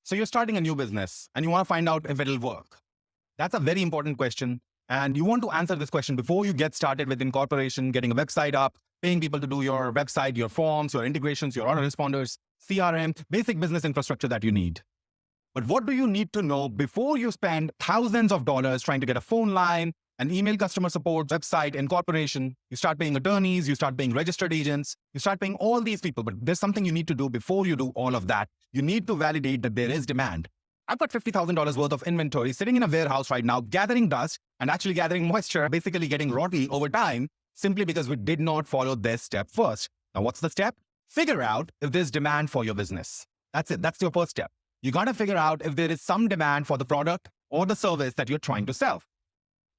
So you're starting a new business and you want to find out if it'll work. That's a very important question. And you want to answer this question before you get started with incorporation, getting a website up, paying people to do your website, your forms, your integrations, your autoresponders, CRM, basic business infrastructure that you need. But what do you need to know before you spend thousands of dollars trying to get a phone line, an email customer support, website, incorporation? You start paying attorneys, you start paying registered agents, you start paying all these people. But there's something you need to do before you do all of that. You need to validate that there is demand. I've got $50,000 worth of inventory sitting in a warehouse right now, gathering dust and actually gathering moisture, basically getting rotten over time, simply because we did not follow this step first. Now, what's the step? Figure out if there's demand for your business. That's it. That's your first step. You got to figure out if there is some demand for the product or the service that you're trying to sell.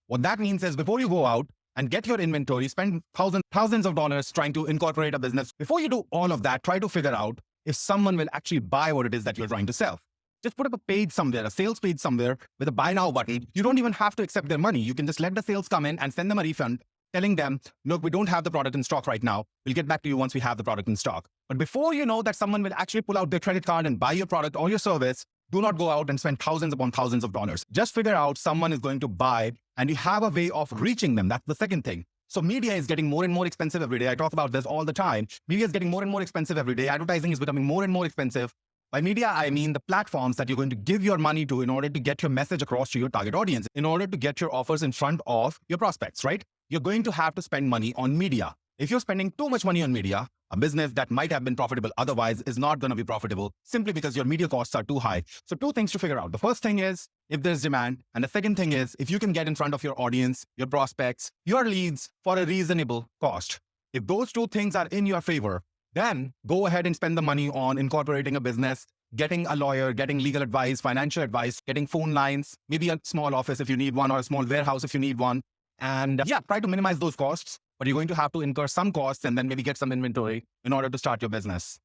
What that means is before you go out and get your inventory, spend thousands of dollars trying to incorporate a business. Before you do all of that, try to figure out if someone will actually buy what it is that you're trying to sell. Just put up a page somewhere, a sales page somewhere with a buy now button. You don't even have to accept their money. You can just let the sales come in and send them a refund, telling them, look, we don't have the product in stock right now. We'll get back to you once we have the product in stock. But before you know that someone will actually pull out their credit card and buy your product or your service, do not go out and spend thousands upon thousands of dollars. Just figure out someone is going to buy and you have a way of reaching them. That's the second thing. So media is getting more and more expensive every day. I talk about this all the time. Media is getting more and more expensive every day. Advertising is becoming more and more expensive. By media, I mean the platforms that you're going to give your money to in order to get your message across to your target audience, in order to get your offers in front of your prospects, right? You're going to have to spend money on media. If you're spending too much money on media, a business that might have been profitable otherwise is not going to be profitable simply because your media costs are too high. So two things to figure out. The first thing is if there's demand. And the second thing is if you can get in front of your audience, your prospects, your leads for a reasonable cost. If those two things are in your favor, then go ahead and spend the money on incorporating a business, getting a lawyer, getting legal advice, financial advice, getting phone lines, maybe a small office if you need one or a small warehouse if you need one. And try to minimize those costs, but you're going to have to incur some costs and then maybe get some inventory in order to start your business.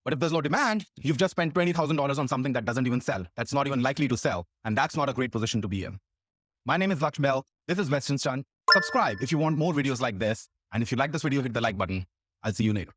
But if there's no demand, you've just spent $20,000 on something that doesn't even sell. That's not even likely to sell. And that's not a great position to be in. My name is Lakshmi. This is Westernston. Subscribe if you want more videos like this. And if you like this video, hit the like button. I'll see you later.